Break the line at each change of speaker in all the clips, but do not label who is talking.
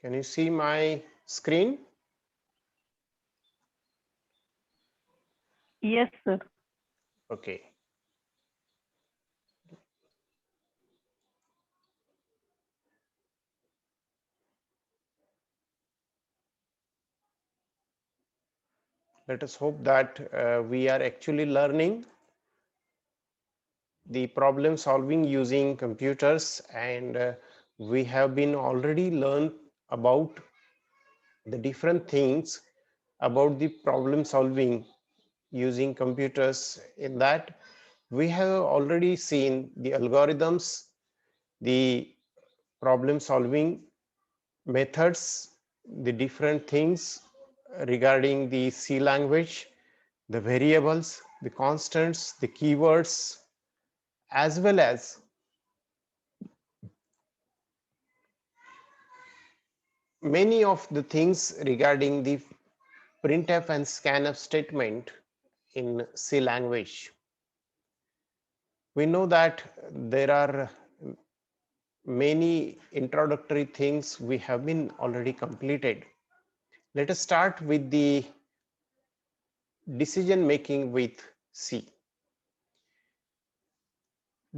Can you see my screen?
Yes, sir.
Okay. Let us hope that we are actually learning the problem solving using computers, and we have been already learned about the different things about the problem solving using computers. In that, we have already seen the algorithms, the problem solving methods, the different things regarding the C language, the variables, the constants, the keywords, as well as many of the things regarding the printf and scanf statement in C language. We know that there are many introductory things we have been already completed. Let us start with the decision making with C.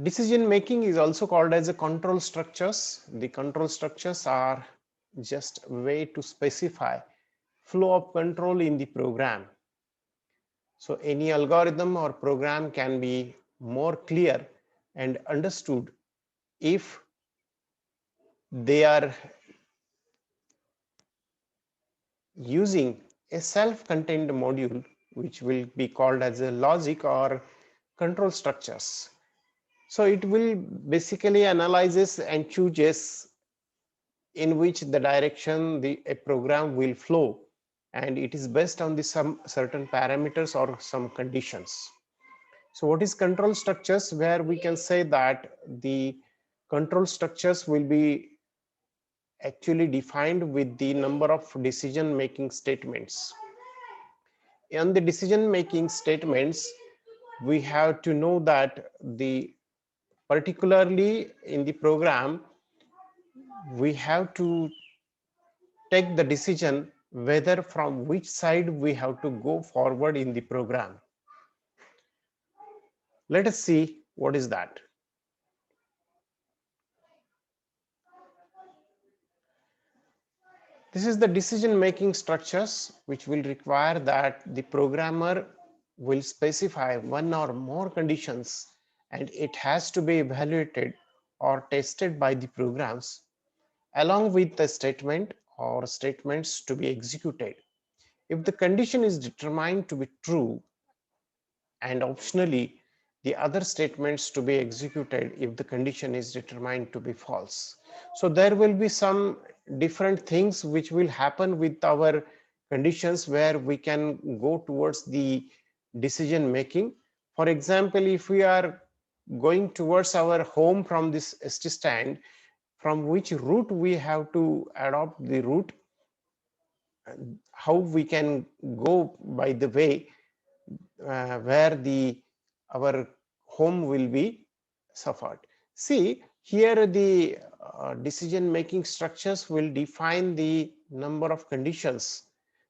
Decision making is also called as a control structures. The control structures are just a way to specify flow of control in the program. So any algorithm or program can be more clear and understood if they are using a self-contained module, which will be called as a logic or control structures. So it will basically analyzes and chooses in which the direction a program will flow, and it is based on the some certain parameters or some conditions. So what is control structures? Where we can say that the control structures will be actually defined with the number of decision making statements. In the decision making statements, we have to know that the particularly in the program, we have to take the decision whether from which side we have to go forward in the program. Let us see what is that. This is the decision making structures which will require that the programmer will specify one or more conditions, and it has to be evaluated or tested by the programs along with the statement or statements to be executed. If the condition is determined to be true, and optionally the other statements to be executed if the condition is determined to be false. So there will be some different things which will happen with our conditions where we can go towards the decision making. For example, if we are going towards our home from this ST stand, from which route we have to adopt the route, how we can go by the way where the our home will be suffered. See here the decision making structures will define the number of conditions.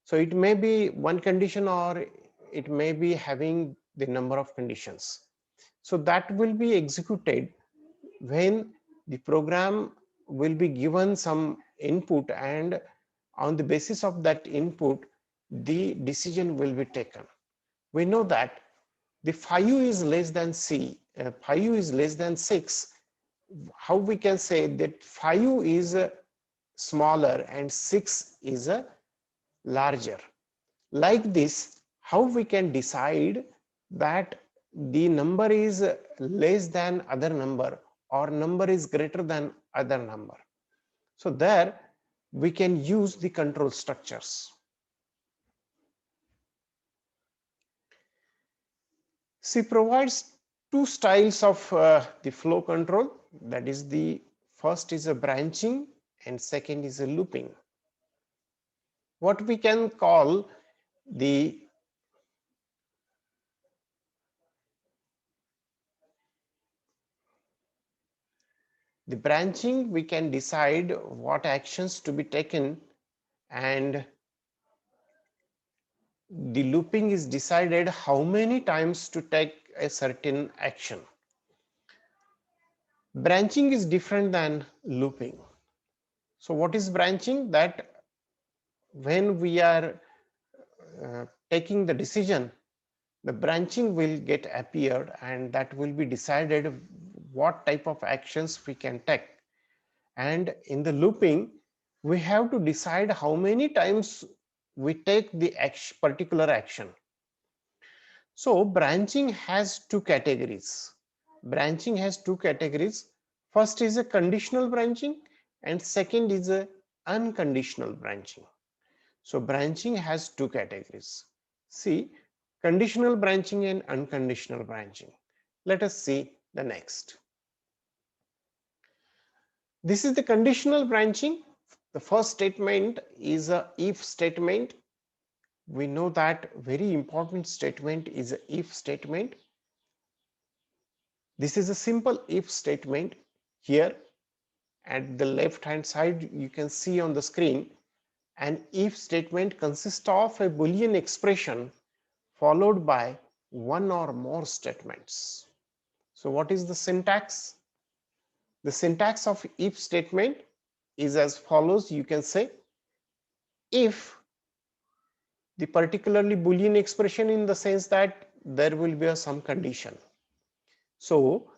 So it may be one condition or it may be having the number of conditions. So that will be executed when the program will be given some input, and on the basis of that input the decision will be taken. We know that the phi u is less than c, phi u is less than 6. How we can say that phi u is smaller and 6 is larger? Like this, how we can decide that the number is less than other number or number is greater than other number? So there we can use the control structures. C provides two styles of the flow control. That is, the first is a branching and second is a looping. What we can call the The branching, we can decide what actions to be taken, and the looping is decided how many times to take a certain action. Branching is different than looping. So what is branching? That when we are taking the decision, the branching will get appeared, and that will be decided what type of actions we can take. And in the looping, we have to decide how many times we take the particular action. So branching has two categories. Branching has two categories. First is a conditional branching, and second is a unconditional branching. So branching has two categories. See, conditional branching and unconditional branching. Let us see the next. This is the conditional branching. The first statement is a if statement. We know that very important statement is a if statement. This is a simple if statement. Here at the left hand side, you can see on the screen, an if statement consists of a Boolean expression followed by one or more statements. So what is the syntax? The syntax of if statement is as follows. You can say if the particularly Boolean expression, in the sense that there will be some condition. So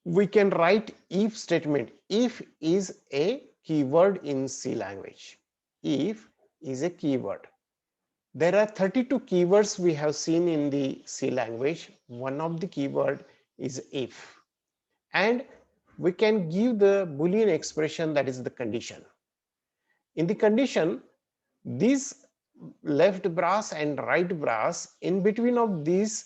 we can write if statement. If is a keyword in C language. If is a keyword. There are 32 keywords we have seen in the C language. One of the keyword is if. And we can give the Boolean expression, that is the condition. In the condition, this left brace and right brace, in between of these,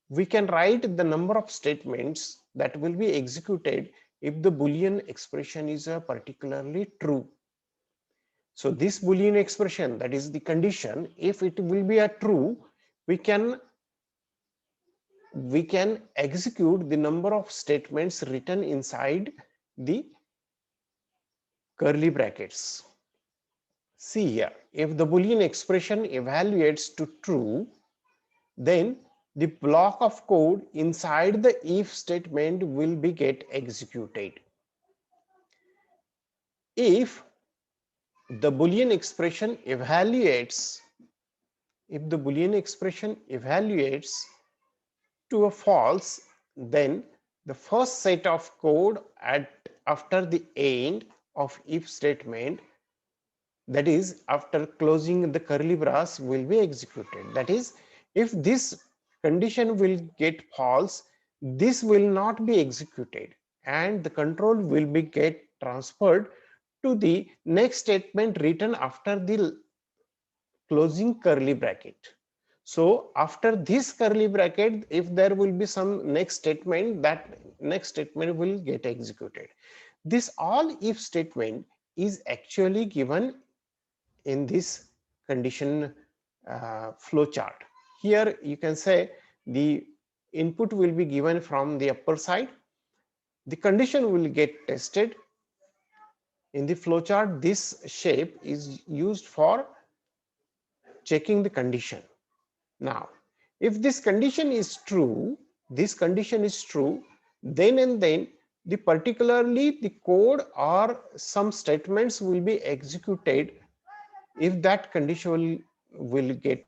we can write the number of statements that will be executed if the Boolean expression is particularly true. So this Boolean expression, that is the condition, if it will be a true, we can execute the number of statements written inside the curly brackets. See here, if the Boolean expression evaluates to true, then the block of code inside the if statement will be get executed. If the Boolean expression evaluates, to a false, then the first set of code after the end of if statement, that is after closing the curly brace, will be executed. That is, if this condition will get false, this will not be executed, and the control will be get transferred to the next statement written after the closing curly bracket. So after this curly bracket, if there will be some next statement, that next statement will get executed. This all if statement is actually given in this condition flow chart. Here you can say the input will be given from the upper side. The condition will get tested. In the flow chart, this shape is used for checking the condition. Now, if this condition is true, then and then the particularly the code or some statements will be executed if that condition will get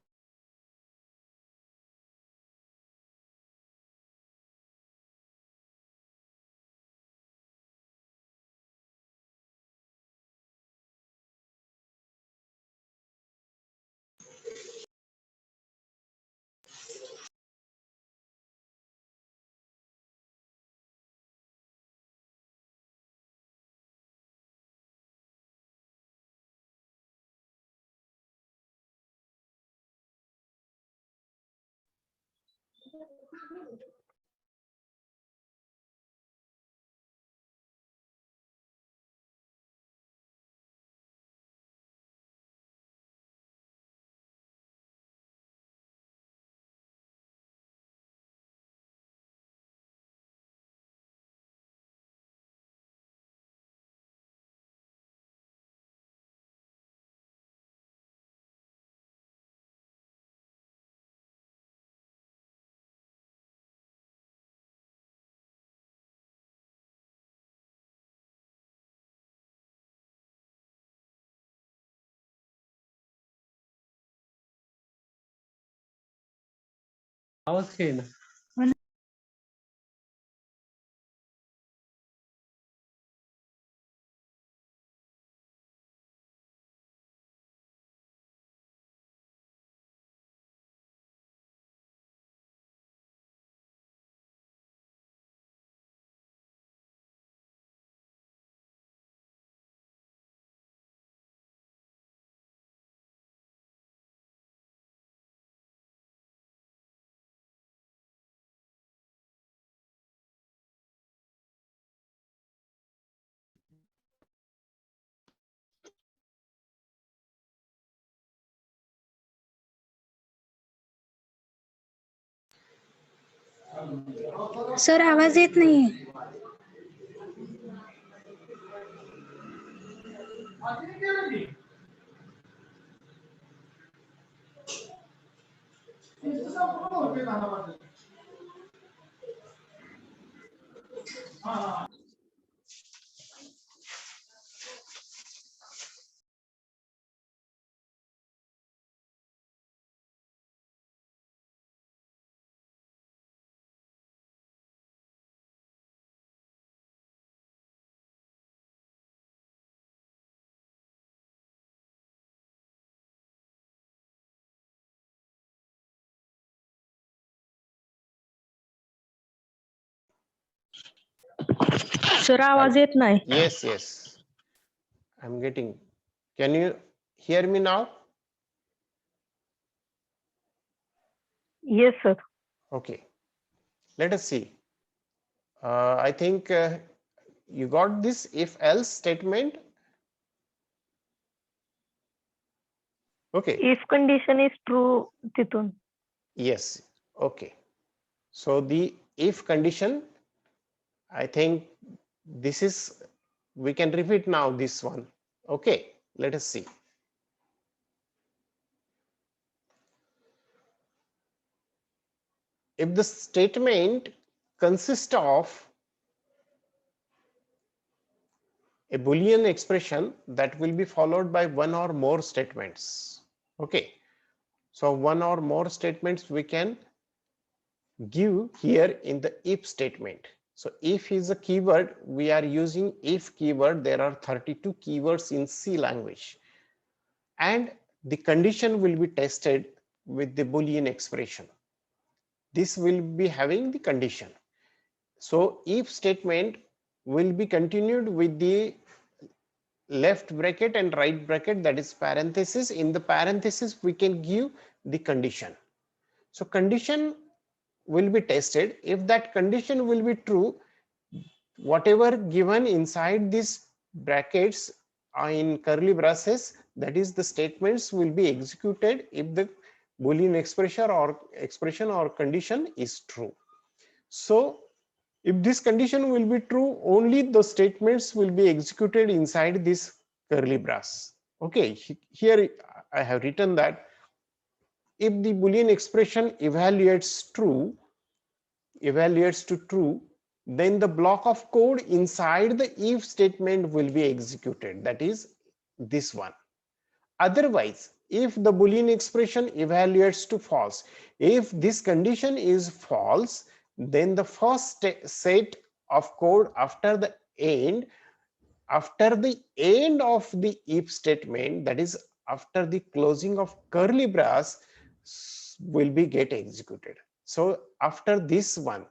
आवाज काही ना.
Sir आवाज येत नाहीये.
Sir आवाज येत नाही.
Yes, yes, I'm getting. Can you hear me now?
Yes sir.
Okay, let us see. I think you got this if else statement. Okay,
if condition is true तिथून.
yes, okay. So the if condition, I think this is, we can repeat now this one. Okay, let us see. If the statement consists of a Boolean expression that will be followed by one or more statements. Okay, so one or more statements we can give here in the if statement. So if is a keyword, we are using if keyword. There are 32 keywords in C language, and the condition will be tested with the Boolean expression. This will be having the condition. So if statement will be continued with the left bracket and right bracket, that is parenthesis. In the parenthesis we can give the condition. So condition will be tested. If that condition will be true, whatever given inside these brackets in curly braces, that is the statements will be executed if the Boolean expression or condition is true. So if this condition will be true, only the statements will be executed inside this curly brace. Okay, here I have written that if the Boolean expression evaluates to true, then the block of code inside the if statement will be executed, that is this one. Otherwise, if the Boolean expression evaluates to false, if this condition is false, then the first set of code after the end of the if statement, that is after the closing of curly brace, will be get executed. So after this one,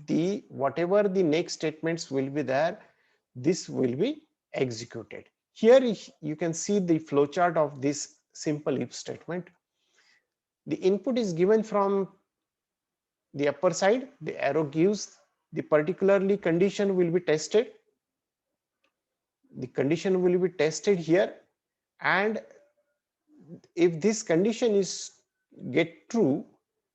the whatever the next statements will be there, this will be executed. Here you can see the flowchart of this simple if statement. The input is given from the upper side. The arrow gives the particularly condition will be tested. The condition will be tested here, and if this condition is get true,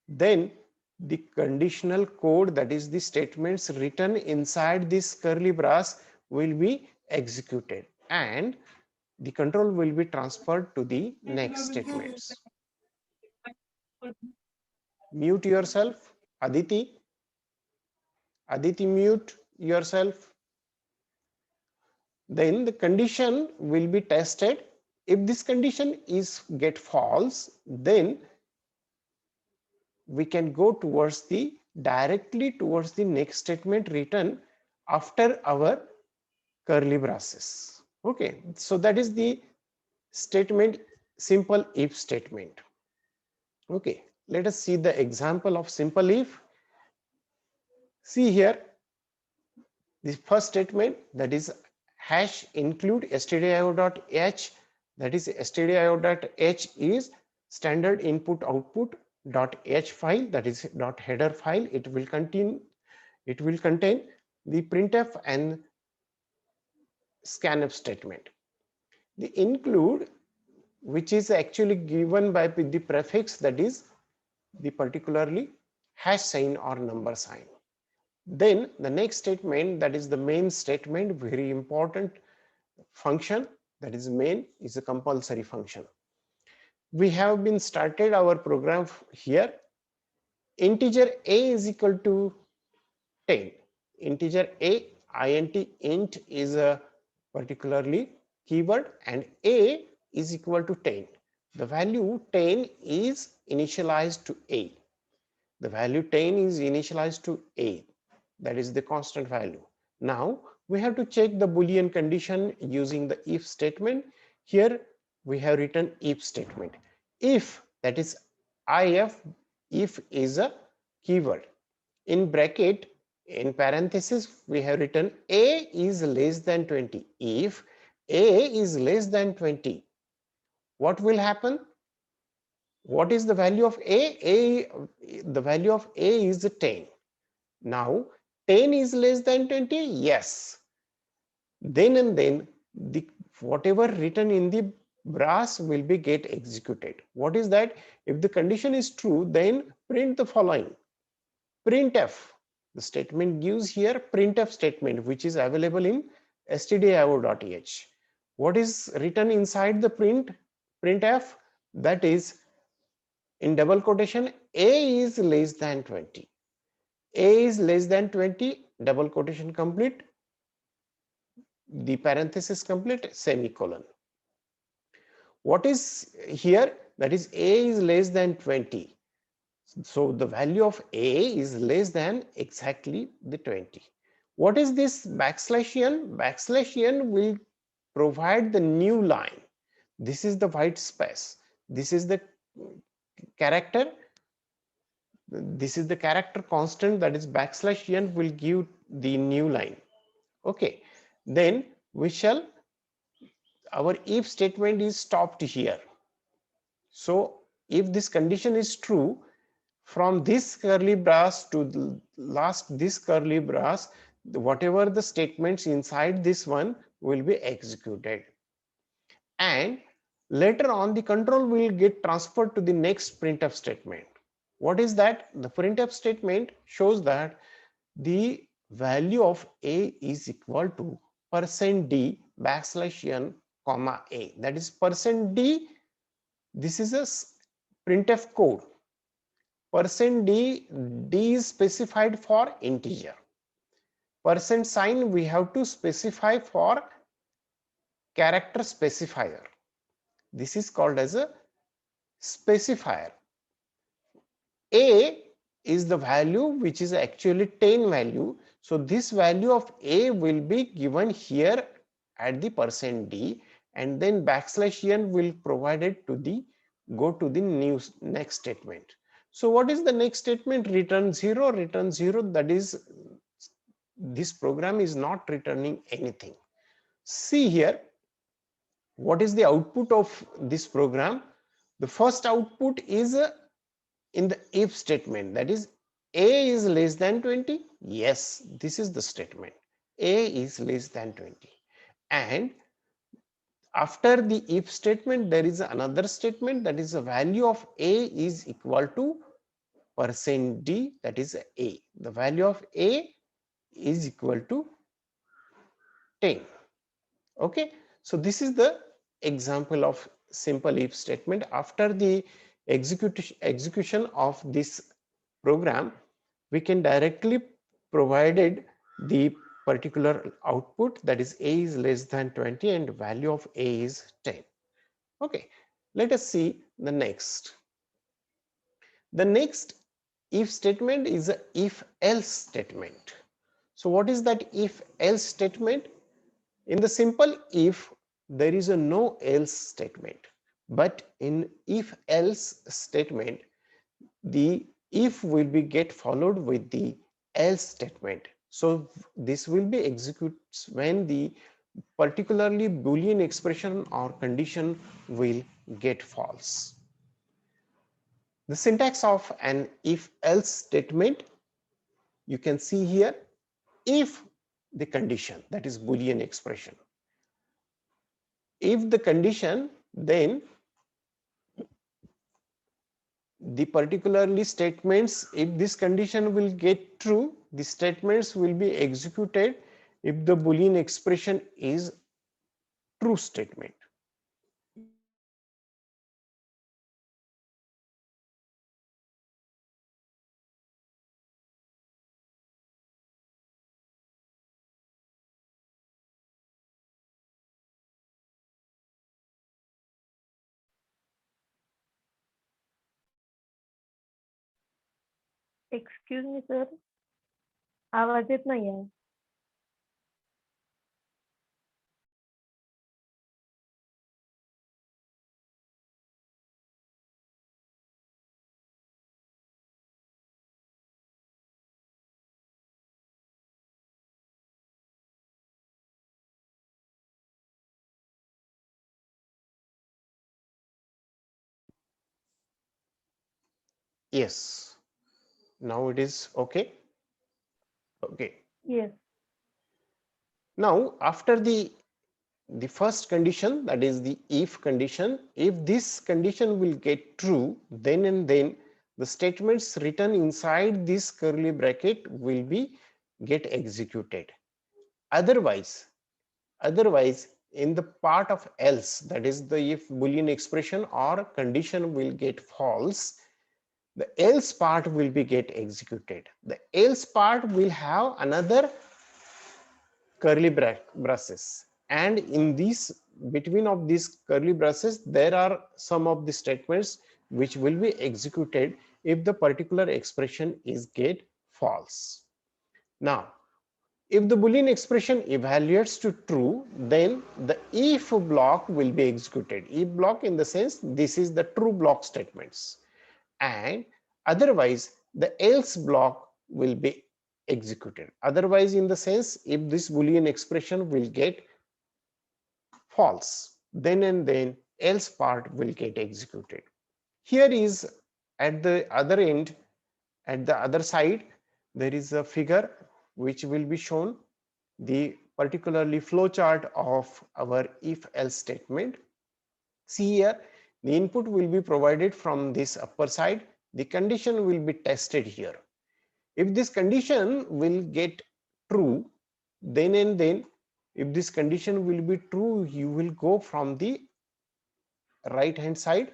then the conditional code, that is the statements written inside this curly brace, will be executed, and the control will be transferred to the next statements. Mute yourself, Aditi. Aditi, mute yourself. Then the condition will be tested. If this condition is get false, then we can go towards the directly towards the next statement written after our curly braces. Okay, so that is the statement, simple if statement. Okay, let us see the example of simple if. See here, the first statement, that is hash include stdio.h, that is stdio.h is standard input output dot h file, that is dot header file. It will contain the printf and scanf statement. The include, which is actually given by the prefix, that is the particularly hash sign or number sign. Then the next statement, that is the main statement, very important function, that is main is a compulsory function. We have been started our program here. Integer a is equal to 10. Integer a, int is a particularly keyword, and a is equal to 10. The value 10 is initialized to a. The value 10 is initialized to a. That is the constant value. Now we have to check the Boolean condition using the if statement. Here we have written if statement. If, that is if is a keyword. In bracket, in parenthesis, we have written a is less than 20. If a is less than 20, what will happen? What is the value of a? The value of a is 10. Now 10 is less than 20, yes. Then and then the whatever written in the brass will be get executed. What is that? If the condition is true, then print the following. Printf, the statement gives here printf statement, which is available in stdio.h. What is written inside the printf? That is in double quotation, a is less than 20. A is less than 20, double quotation complete, the parenthesis complete, semicolon. What is here? That is a is less than 20. So the value of a is less than exactly the 20. What is this backslash n? Backslash n will provide the new line. This is the white space. This is the character. This is the character constant, that is backslash n will give the new line. Okay, then we shall, our if statement is stopped here. So if this condition is true, from this curly brace to the last this curly brace, whatever the statements inside this one will be executed, and later on the control will get transferred to the next printf statement. What is that? The printf statement shows that the value of a is equal to %d backslash n comma a. That is %d. This is a printf code. %d, d is specified for integer. %sign we have to specify for character specifier. This is called as a specifier. A is the value which is actually 10 value. So this value of a will be given here at the %d, and then backslash n will provide it to the go to the next statement. So what is the next statement? Return 0. Return 0, that is this program is not returning anything. See here, what is the output of this program? The first output is in the if statement, that is a is less than 20. Yes, this is the statement, a is less than 20. And after the if statement, there is another statement, that is the value of a is equal to %d, that is a. The value of a is equal to 10. Okay, so this is the example of simple if statement. After the execution of this program, we can directly provided the particular output, that is a is less than 20 and value of a is 10. Okay, let us see the next. The next if statement is a if else statement. So what is that if else statement? In the simple if, there is a no else statement, but in if else statement, the if will be get followed with the else statement. So this will be executes when the particularly Boolean expression or condition will get false. The syntax of an if else statement, you can see here, if the condition, that is Boolean expression, if the condition, then the particularly statements, if this condition will get true, the statements will be executed if the Boolean expression is true statement.
Excuse me sir, आवाज येत नाहीये.
Yes, now it is okay. Okay.
Yes.
Now after the first condition, that is the if condition, if this condition will get true, then and then the statements written inside this curly bracket will be get executed. Otherwise in the part of else, that is the if Boolean expression or condition will get false, the else part will be get executed. The else part will have another curly braces, and in these between of these curly braces there are some of the statements which will be executed if the particular expression is get false. Now if the Boolean expression evaluates to true, then the if block will be executed. If block in the sense this is the true block statements, and otherwise the else block will be executed. Otherwise in the sense if this Boolean expression will get false, then and then else part will get executed. Here is at the other end, at the other side, there is a figure which will be shown the particularly flowchart of our if else statement. See here, the input will be provided from this upper side, the condition will be tested here. If this condition will get true, then and then if this condition will be true, you will go from the right hand side,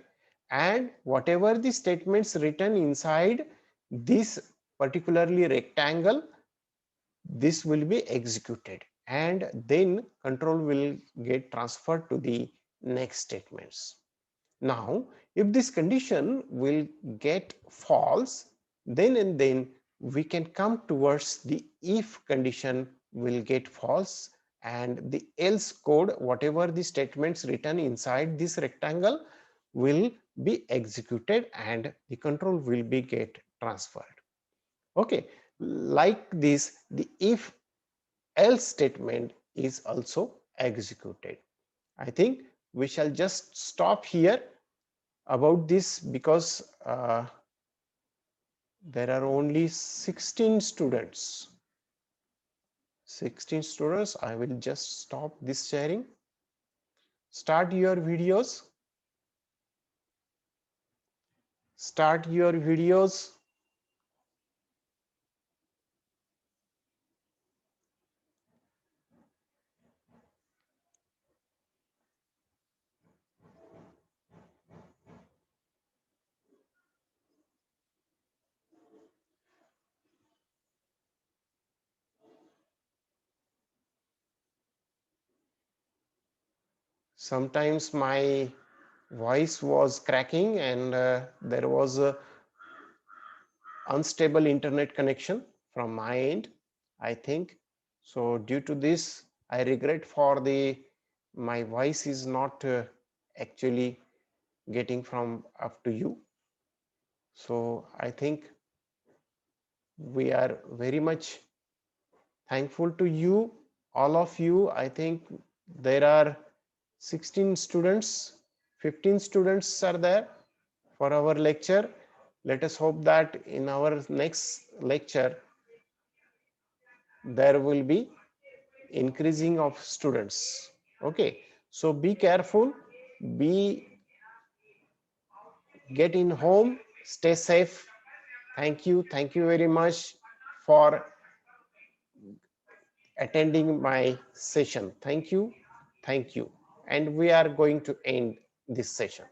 and whatever the statements written inside this particularly rectangle, this will be executed, and then control will get transferred to the next statements. Now if this condition will get false, then and then we can come towards the if condition will get false, and the else code, whatever the statements written inside this rectangle, will be executed and the control will be get transferred. Okay, like this the if else statement is also executed. I think we shall just stop here about this, because there are only 16 students. 16 students. I will just stop this sharing. Start your videos. Start your videos. Sometimes my voice was cracking and there was a unstable internet connection from my end, I think. So due to this, I regret for my voice is not actually getting from up to you. So I think we are very much thankful to you, all of you. I think there are 16 students, 15 students are there for our lecture. Let us hope that in our next lecture, there will be increasing of students. Okay, so be careful, get in home, stay safe. Thank you very much for attending my session. Thank you, and we are going to end this session.